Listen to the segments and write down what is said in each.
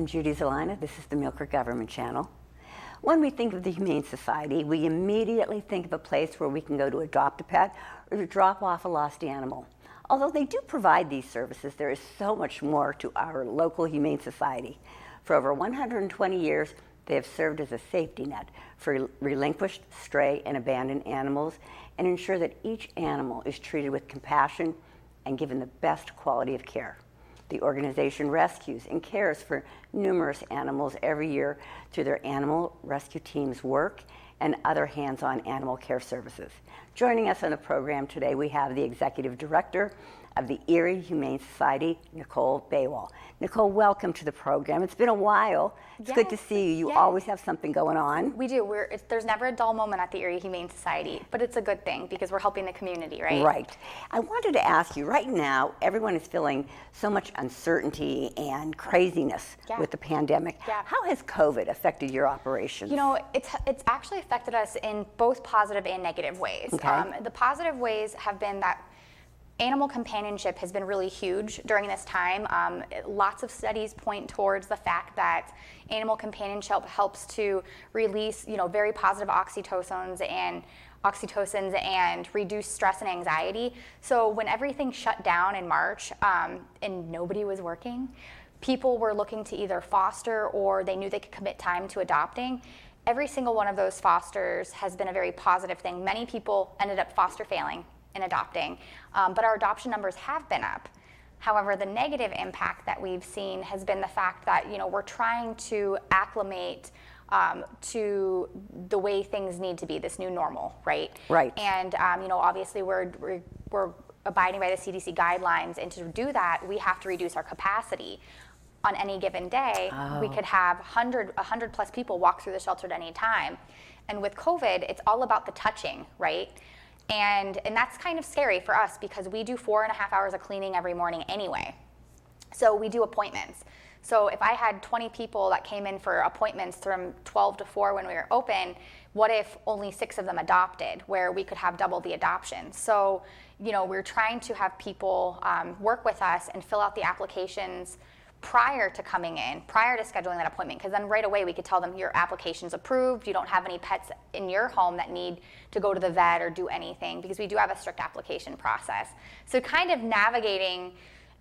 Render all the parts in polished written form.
I'm Judy Zelina. This is the Millcreek Government Channel. When we think of the Humane Society, we immediately think of a place where we can go to adopt a pet or to drop off a lost animal. Although they do provide these services, there is so much more to our local Humane Society. For over 120 years, they have served as a safety net for relinquished, stray, and abandoned animals and ensure that each animal is treated with compassion and given the best quality of care. The organization rescues and cares for numerous animals every year through their animal rescue team's work and other hands-on animal care services. Joining us on the program today, we have the Executive Director of the Erie Humane Society, Nicole Baywall. Nicole, welcome to the program. It's been a while. It's good to see you. You always have something going on. We do. There's never a dull moment at the Erie Humane Society, but it's a good thing because we're helping the community, right? Right. I wanted to ask you, right now, everyone is feeling so much uncertainty and craziness with the pandemic. How has COVID affected your operations? You know, it's actually affected us in both positive and negative ways. Okay. The positive ways have been that animal companionship has been really huge during this time. Lots of studies point towards the fact that animal companionship helps to release, very positive oxytocins and reduce stress and anxiety. So when everything shut down in March and nobody was working, people were looking to either foster or they knew they could commit time to adopting. Every single one of those fosters has been a very positive thing. Many people ended up foster failing in adopting, but our adoption numbers have been up. However, the negative impact that we've seen has been the fact that we're trying to acclimate to the way things need to be, this new normal, right? Right. And obviously we're abiding by the CDC guidelines, and to do that, we have to reduce our capacity. On any given day, we could have 100 plus people walk through the shelter at any time. And with COVID, it's all about the touching, right? And that's kind of scary for us because we do 4.5 hours of cleaning every morning anyway. So we do appointments. So if I had 20 people that came in for appointments from 12 to 4 when we were open, what if only 6 of them adopted, where we could have double the adoption? So, we're trying to have people work with us and fill out the applications prior to coming in, prior to scheduling that appointment, because then right away we could tell them your application's approved, you don't have any pets in your home that need to go to the vet or do anything, because we do have a strict application process. So kind of navigating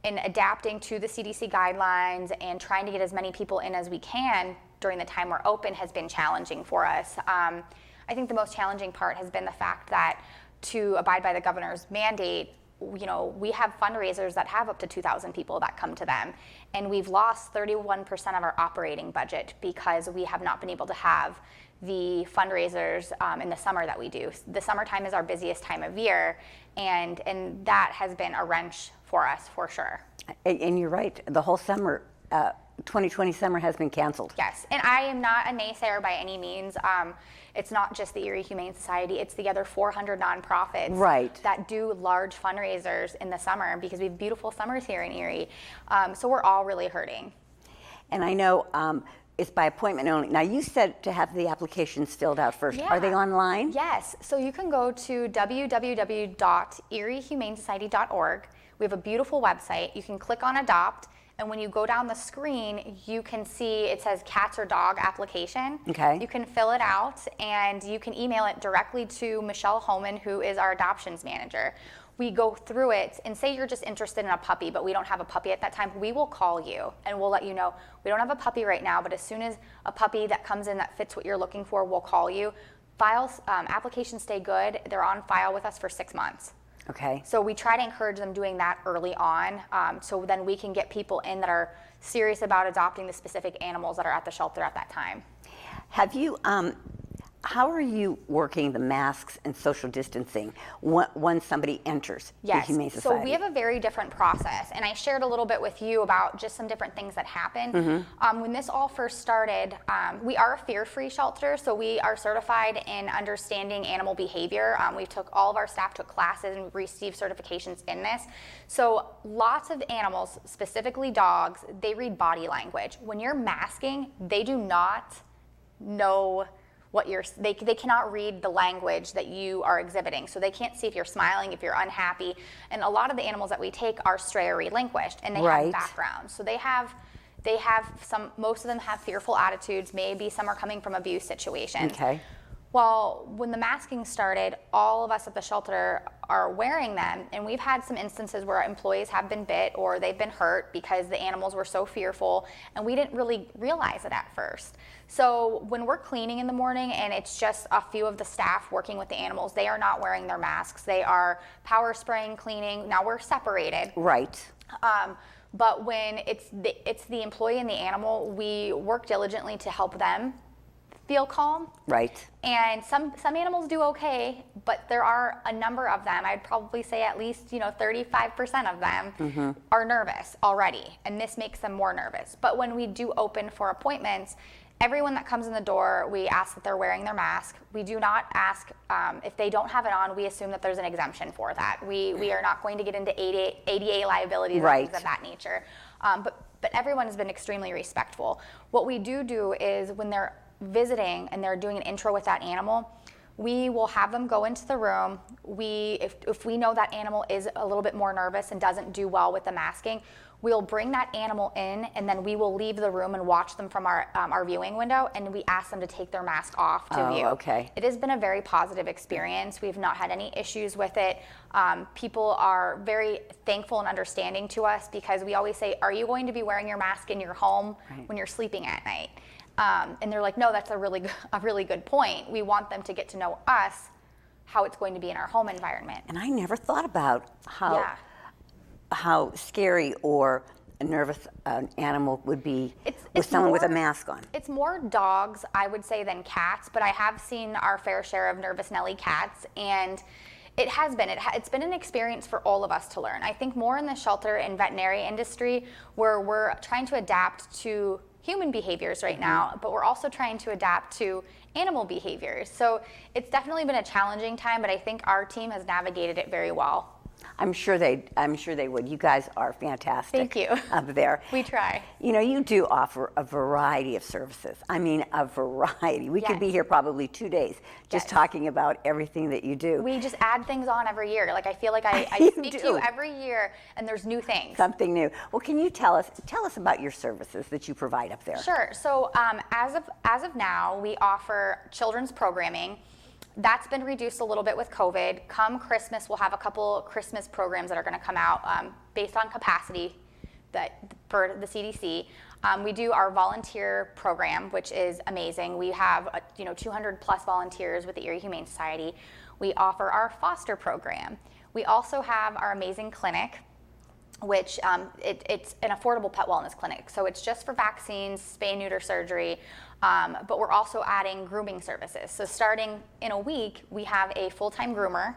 and adapting to the CDC guidelines and trying to get as many people in as we can during the time we're open has been challenging for us. I think the most challenging part has been the fact that to abide by the governor's mandate, we have fundraisers that have up to 2,000 people that come to them, and we've lost 31% of our operating budget because we have not been able to have the fundraisers in the summer that we do. The summertime is our busiest time of year, and that has been a wrench for us for sure. And you're right, the whole summer, 2020 summer has been canceled. Yes, and I am not a naysayer by any means. It's not just the Erie Humane Society, it's the other 400 nonprofits that do large fundraisers in the summer because we have beautiful summers here in Erie. So we're all really hurting. And I know it's by appointment only. Now you said to have the applications filled out first. Yeah. Are they online? Yes, so you can go to www.eriehumanesociety.org. We have a beautiful website. You can click on adopt. And when you go down the screen, you can see it says cats or dog application. Okay. You can fill it out and you can email it directly to Michelle Homan, who is our adoptions manager. We go through it and say you're just interested in a puppy, but we don't have a puppy at that time. We will call you and we'll let you know we don't have a puppy right now, but as soon as a puppy that comes in that fits what you're looking for, we'll call you. Files, applications stay good. They're on file with us for 6 months. Okay. So we try to encourage them doing that early on, so then we can get people in that are serious about adopting the specific animals that are at the shelter at that time. Have you, how are you working the masks and social distancing when somebody enters the Humane Society? So we have a very different process, and I shared a little bit with you about just some different things that happen. Mm-hmm. When this all first started, we are a fear-free shelter, so we are certified in understanding animal behavior. All of our staff took classes and received certifications in this. So lots of animals, specifically dogs, they read body language. When you're masking, they do not know what they cannot read the language that you are exhibiting. So they can't see if you're smiling, if you're unhappy. And a lot of the animals that we take are stray or relinquished, and they have backgrounds. So they have most of them have fearful attitudes. Maybe some are coming from abuse situations. Okay. Well, when the masking started, all of us at the shelter are wearing them, and we've had some instances where employees have been bit or they've been hurt because the animals were so fearful, and we didn't really realize it at first. So when we're cleaning in the morning and it's just a few of the staff working with the animals, they are not wearing their masks. They are power spraying, cleaning. Now we're separated. Right. But when it's the employee and the animal, we work diligently to help them feel calm. Right. And some animals do okay, but there are a number of them, I'd probably say at least 35% of them are nervous already, and this makes them more nervous. But when we do open for appointments, everyone that comes in the door, we ask that they're wearing their mask. We do not ask if they don't have it on. We assume that there's an exemption for that. We are not going to get into ADA liabilities Right. or things of that nature. But everyone has been extremely respectful. What we do is when they're visiting and they're doing an intro with that animal, we will have them go into the room. If we know that animal is a little bit more nervous and doesn't do well with the masking, we'll bring that animal in, and then we will leave the room and watch them from our viewing window, and we ask them to take their mask off to view. Okay. It has been a very positive experience. We've not had any issues with it. People are very thankful and understanding to us because we always say, are you going to be wearing your mask in your home when you're sleeping at night? And they're like, no, that's a really good point. We want them to get to know us, how it's going to be in our home environment. And I never thought about how scary or nervous an animal would be with someone with a mask on. It's more dogs, I would say, than cats, but I have seen our fair share of nervous Nelly cats, and it's been an experience for all of us to learn. I think more in the shelter and veterinary industry where we're trying to adapt to human behaviors right now, but we're also trying to adapt to animal behaviors. So it's definitely been a challenging time, but I think our team has navigated it very well. I'm sure they would. You guys are fantastic. Thank you. Up there. We try. You do offer a variety of services. I mean, a variety. We could be here probably 2 days just talking about everything that you do. We just add things on every year. Like I feel like I speak to you every year, and there's new things. Something new. Well, can you tell us about your services that you provide up there? Sure. So as of now, we offer children's programming. That's been reduced a little bit with COVID. Come Christmas, we'll have a couple Christmas programs that are going to come out based on capacity for the CDC. We do our volunteer program, which is amazing. We have 200 plus volunteers with the Erie Humane Society. We offer our foster program. We also have our amazing clinic, which it's an affordable pet wellness clinic. So it's just for vaccines, spay, neuter surgery, but we're also adding grooming services. So starting in a week, we have a full-time groomer.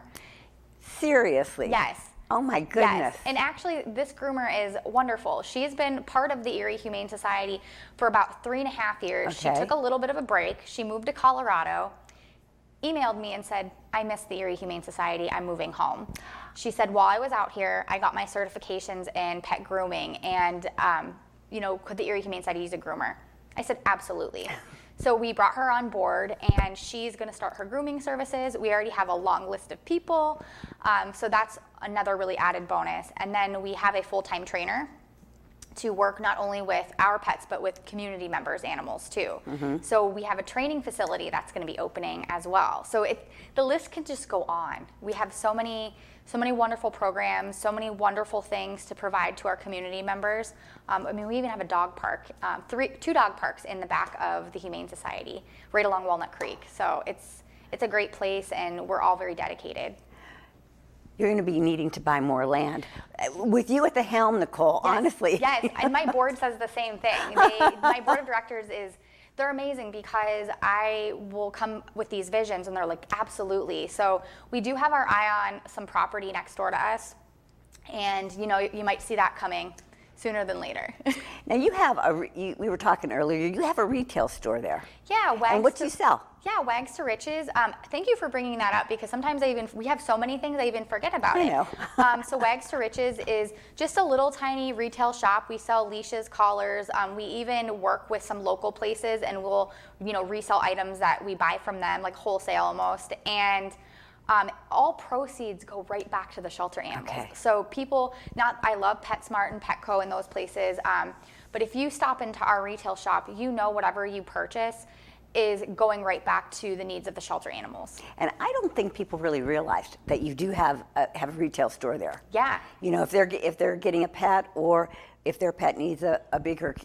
Seriously? Yes. Oh my goodness. Yes. And actually, this groomer is wonderful. She's been part of the Erie Humane Society for about 3.5 years. Okay. She took a little bit of a break. She moved to Colorado, emailed me and said, I miss the Erie Humane Society, I'm moving home. She said, while I was out here, I got my certifications in pet grooming, and could the Erie Humane Society use a groomer? I said, absolutely. So we brought her on board, and she's going to start her grooming services. We already have a long list of people, so that's another really added bonus. And then we have a full-time trainer to work not only with our pets, but with community members' animals too. So we have a training facility that's going to be opening as well. So the list can just go on. We have so many wonderful programs, so many wonderful things to provide to our community members. We even have a dog park, 2 dog parks in the back of the Humane Society, right along Walnut Creek. So it's a great place, and we're all very dedicated. You're going to be needing to buy more land. With you at the helm, Nicole, Yes, honestly. Yes, and my board says the same thing. My board of directors they're amazing because I will come with these visions and they're like, absolutely. So we do have our eye on some property next door to us, and you might see that coming sooner than later. Now you have we were talking earlier, you have a retail store there. Yeah, And what do you sell? Yeah, Wags to Riches. Thank you for bringing that up, because sometimes we have so many things I even forget about it. I know. So Wags to Riches is just a little tiny retail shop. We sell leashes, collars. We even work with some local places, and we'll resell items that we buy from them, like wholesale almost. And all proceeds go right back to the shelter animals. Okay. So I love PetSmart and Petco and those places, But if you stop into our retail shop, you know whatever you purchase is going right back to the needs of the shelter animals. And I don't think people really realized that you do have a retail store there. Yeah. You know, if they're getting a pet, or if their pet needs a bigger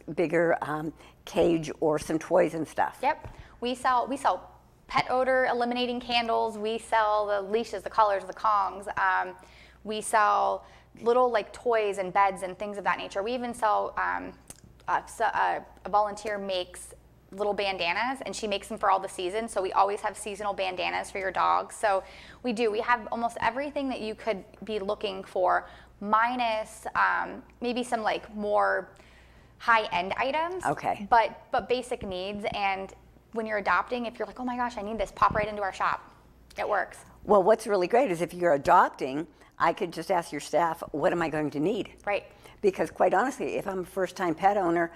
cage or some toys and stuff. Yep. We sell pet odor eliminating candles. We sell the leashes, the collars, the Kongs. We sell little like toys and beds and things of that nature. We even sell a volunteer makes little bandanas, and she makes them for all the seasons. So we always have seasonal bandanas for your dogs. So we have almost everything that you could be looking for, minus maybe some like more high-end items. Okay. But basic needs. And when you're adopting, if you're like, oh my gosh, I need this, pop right into our shop. It works. Well, what's really great is if you're adopting, I could just ask your staff, what am I going to need? Right. Because quite honestly, if I'm a first-time pet owner,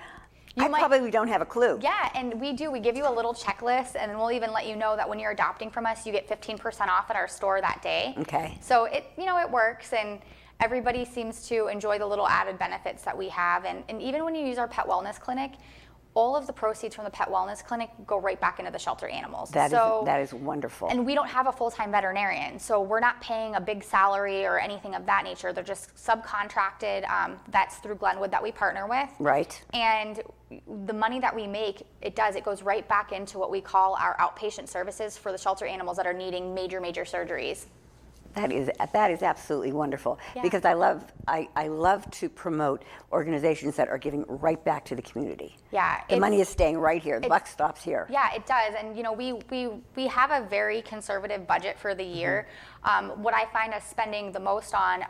probably don't have a clue. Yeah, and we give you a little checklist, and then we'll even let you know that when you're adopting from us, you get 15% off at our store that day. Okay. So it works, and everybody seems to enjoy the little added benefits that we have. And even when you use our pet wellness clinic, all of the proceeds from the pet wellness clinic go right back into the shelter animals. That is wonderful. And we don't have a full-time veterinarian, so we're not paying a big salary or anything of that nature. They're just subcontracted. That's through Glenwood that we partner with. Right. And the money that we make, it goes right back into what we call our outpatient services for the shelter animals that are needing major surgeries. That is absolutely wonderful. Yeah. Because I love to promote organizations that are giving right back to the community. Yeah, the money is staying right here. The buck stops here. Yeah, it does. And we have a very conservative budget for the year. What I find us spending the most on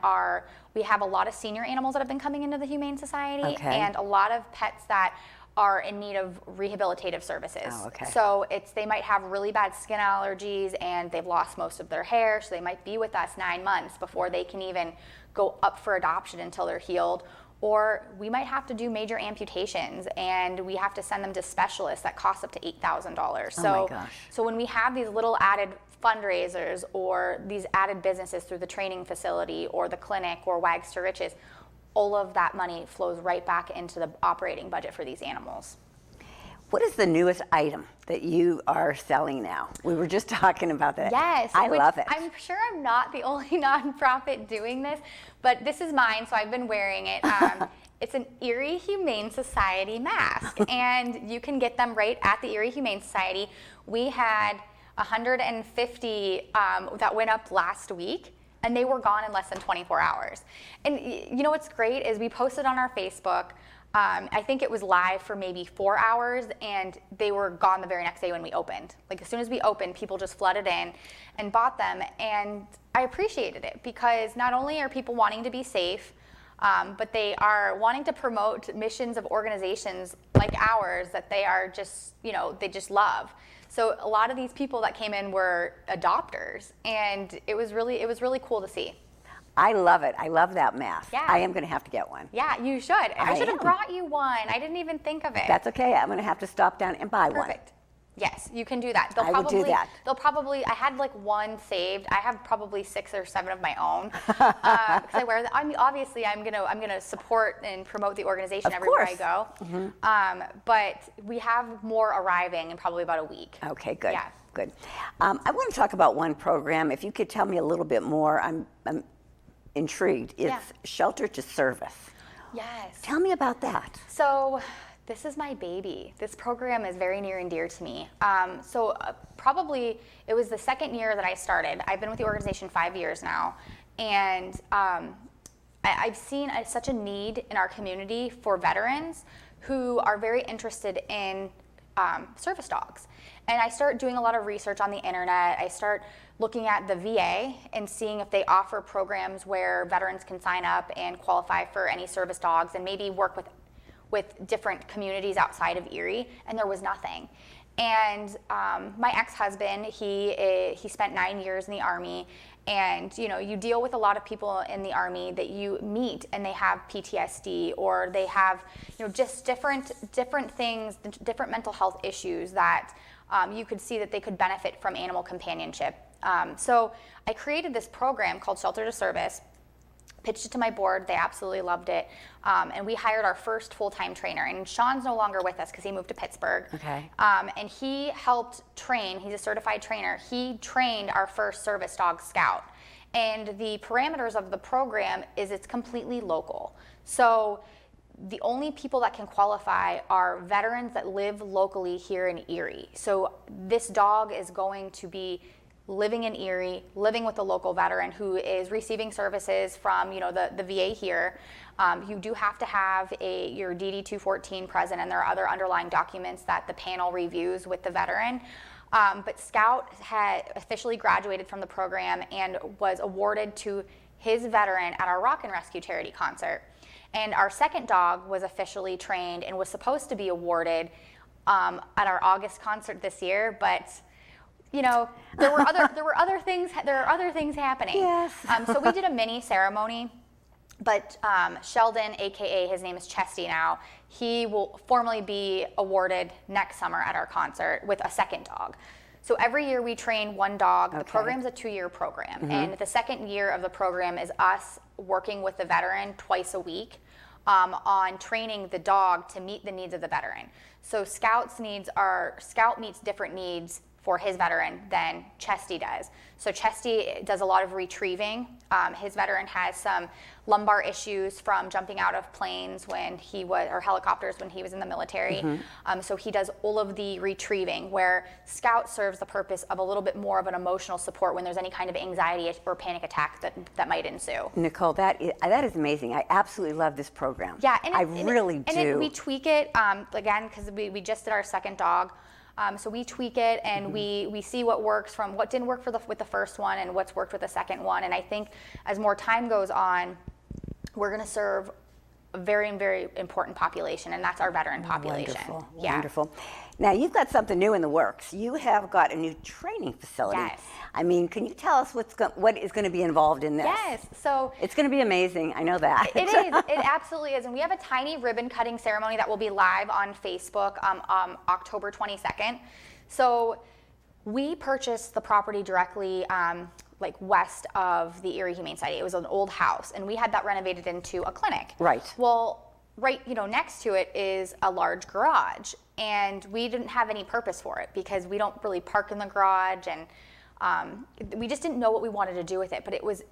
we have a lot of senior animals that have been coming into the Humane Society, okay, and a lot of pets that are in need of rehabilitative services. Oh, okay. So they might have really bad skin allergies and they've lost most of their hair, so they might be with us 9 months before they can even go up for adoption until they're healed. Or we might have to do major amputations, and we have to send them to specialists that cost up to $8,000. Oh my gosh. So when we have these little added fundraisers or these added businesses through the training facility or the clinic or Wags to Riches, all of that money flows right back into the operating budget for these animals. What is the newest item that you are selling now? We were just talking about that. Yes. I love it. I'm sure I'm not the only nonprofit doing this, but this is mine, so I've been wearing it. It's an Erie Humane Society mask, and you can get them right at the Erie Humane Society. We had 150 that went up last week, and they were gone in less than 24 hours. And you know what's great is we posted on our Facebook. I think it was live for maybe 4 hours, and they were gone the very next day when we opened. Like as soon as we opened, people just flooded in and bought them. And I appreciated it because not only are people wanting to be safe, but they are wanting to promote missions of organizations like ours that they are just, they just love. So a lot of these people that came in were adopters, and it was really cool to see. I love it. I love that mask. Yeah. I am going to have to get one. Yeah, you should. I should have brought you one. I didn't even think of it. That's okay. I'm going to have to stop down and buy one. Perfect. Yes, you can do that. I will do that. I had like one saved. I have probably 6 or 7 of my own because I wear them. Obviously, I'm gonna support and promote the organization everywhere I go. Mm-hmm. But we have more arriving in probably about a week. Okay, good. Yeah. Good. I want to talk about one program. If you could tell me a little bit more, I'm intrigued. It's Shelter to Service. Yes. Tell me about that. So this is my baby. This program is very near and dear to me. Probably it was the second year that I started. I've been with the organization 5 years now, and I've seen such a need in our community for veterans who are very interested in service dogs. And I start doing a lot of research on the internet. I start looking at the VA and seeing if they offer programs where veterans can sign up and qualify for any service dogs and maybe work with different communities outside of Erie, and there was nothing. And my ex-husband, he spent 9 years in the Army, and you deal with a lot of people in the Army that you meet, and they have PTSD or they have just different things, different mental health issues that you could see that they could benefit from animal companionship. So I created this program called Shelter to Service, pitched it to my board. They absolutely loved it. And we hired our first full-time trainer. And Sean's no longer with us because he moved to Pittsburgh. Okay. And he helped train, he's a certified trainer. He trained our first service dog, Scout. And the parameters of the program is it's completely local. So the only people that can qualify are veterans that live locally here in Erie. So this dog is going to be living in Erie, living with a local veteran who is receiving services from, the VA here. You do have to have your DD-214 present, and there are other underlying documents that the panel reviews with the veteran. But Scout had officially graduated from the program and was awarded to his veteran at our Rock and Rescue charity concert. And our second dog was officially trained and was supposed to be awarded at our August concert this year, but there are other things happening. Yes. So we did a mini ceremony, but Sheldon, aka his name is Chesty now, he will formally be awarded next summer at our concert with a second dog. So every year we train one dog. The program's a 2-year program, and the second year of the program is us working with the veteran twice a week on training the dog to meet the needs of the veteran. So Scout meets different needs for his veteran than Chesty does. So Chesty does a lot of retrieving. His veteran has some lumbar issues from jumping out of planes or helicopters when he was in the military. So he does all of the retrieving, where Scout serves the purpose of a little bit more of an emotional support when there's any kind of anxiety or panic attack that might ensue. Nicole, that is amazing. I absolutely love this program. Yeah, I really do. And we tweak it, again, because we just did our second dog. So we tweak it, and we see what works from what didn't work with the first one and what's worked with the second one. And I think as more time goes on, we're going to serve a very, very important population, and that's our veteran population. Wonderful. Yeah. Wonderful. Now, you've got something new in the works. You have got a new training facility. Yes. I mean, can you tell us what is going to be involved in this? Yes. So it's going to be amazing. I know that. It is. It absolutely is. And we have a tiny ribbon cutting ceremony that will be live on Facebook October 22nd. So we purchased the property directly west of the Erie Humane Society. It was an old house, and we had that renovated into a clinic. Right. Well, next to it is a large garage, and we didn't have any purpose for it because we don't really park in the garage, and we just didn't know what we wanted to do with it. But it was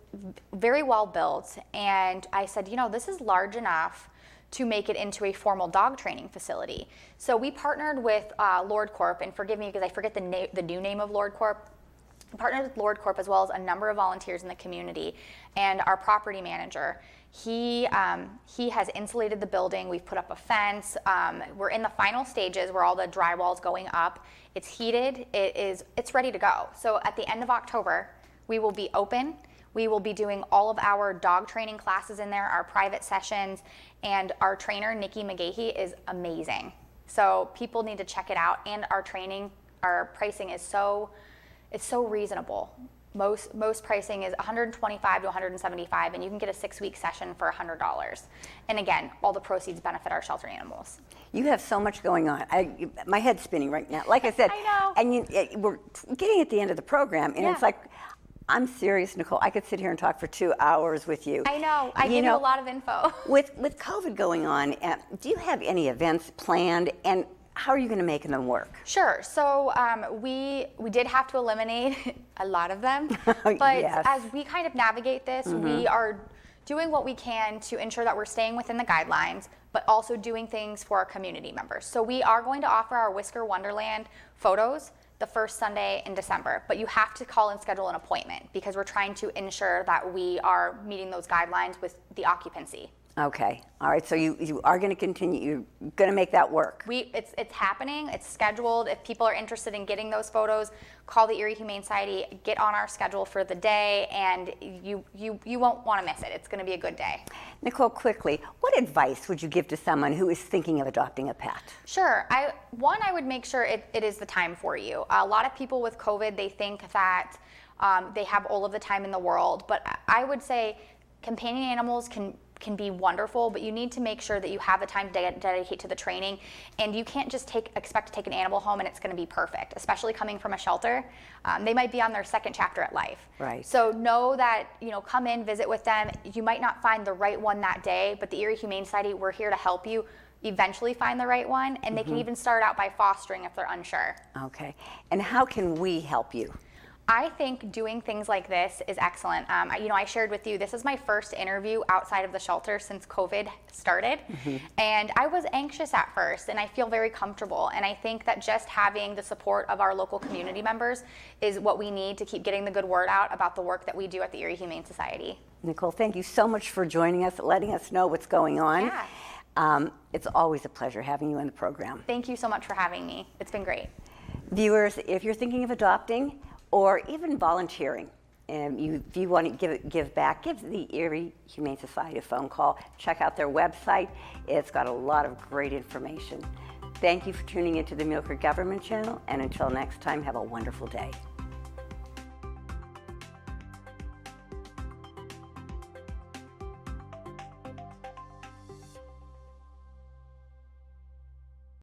very well built, and I said, this is large enough to make it into a formal dog training facility. So we partnered with Lord Corp, and forgive me because I forget the new name of Lord Corp. We partnered with Lord Corp as well as a number of volunteers in the community, and our property manager. He has insulated the building. We've put up a fence. We're in the final stages where all the drywall's going up. It's heated. It's ready to go. So at the end of October, we will be open. We will be doing all of our dog training classes in there, our private sessions, and our trainer, Nikki McGahey, is amazing. So people need to check it out. And our pricing is so reasonable. Most pricing is $125 to $175, and you can get a 6-week session for $100. And again, all the proceeds benefit our shelter animals. You have so much going on. My head's spinning right now. Like I said, I know. And we're getting at the end of the program, and it's like, I'm serious, Nicole. I could sit here and talk for 2 hours with you. I know. I give you a lot of info. With COVID going on, do you have any events planned, and how are you going to make them work? Sure. So we did have to eliminate a lot of them, but Yes. as we kind of navigate this, we are doing what we can to ensure that we're staying within the guidelines, but also doing things for our community members. So we are going to offer our Whisker Wonderland photos the first Sunday in December, but you have to call and schedule an appointment because we're trying to ensure that we are meeting those guidelines with the occupancy. Okay. All right. So you are going to continue. You're going to make that work. It's happening. It's scheduled. If people are interested in getting those photos, call the Erie Humane Society. Get on our schedule for the day, and you won't want to miss it. It's going to be a good day. Nicole, quickly, what advice would you give to someone who is thinking of adopting a pet? Sure. I would make sure it is the time for you. A lot of people with COVID, they think that they have all of the time in the world, but I would say companion animals can can be wonderful, but you need to make sure that you have the time to dedicate to the training, and you can't just expect to take an animal home and it's going to be perfect, especially coming from a shelter. They might be on their second chapter at life. Right. So know that, come in, visit with them. You might not find the right one that day, but the Erie Humane Society, we're here to help you eventually find the right one, and they can even start out by fostering if they're unsure. Okay. And how can we help you? I think doing things like this is excellent. I shared with you, this is my first interview outside of the shelter since COVID started. And I was anxious at first, and I feel very comfortable. And I think that just having the support of our local community members is what we need to keep getting the good word out about the work that we do at the Erie Humane Society. Nicole, thank you so much for joining us, letting us know what's going on. Yeah. It's always a pleasure having you on the program. Thank you so much for having me. It's been great. Viewers, if you're thinking of adopting or even volunteering, and if you want to give back, give the Erie Humane Society a phone call. Check out their website. It's got a lot of great information. Thank you for tuning into the Millcreek Government Channel, and until next time, have a wonderful day.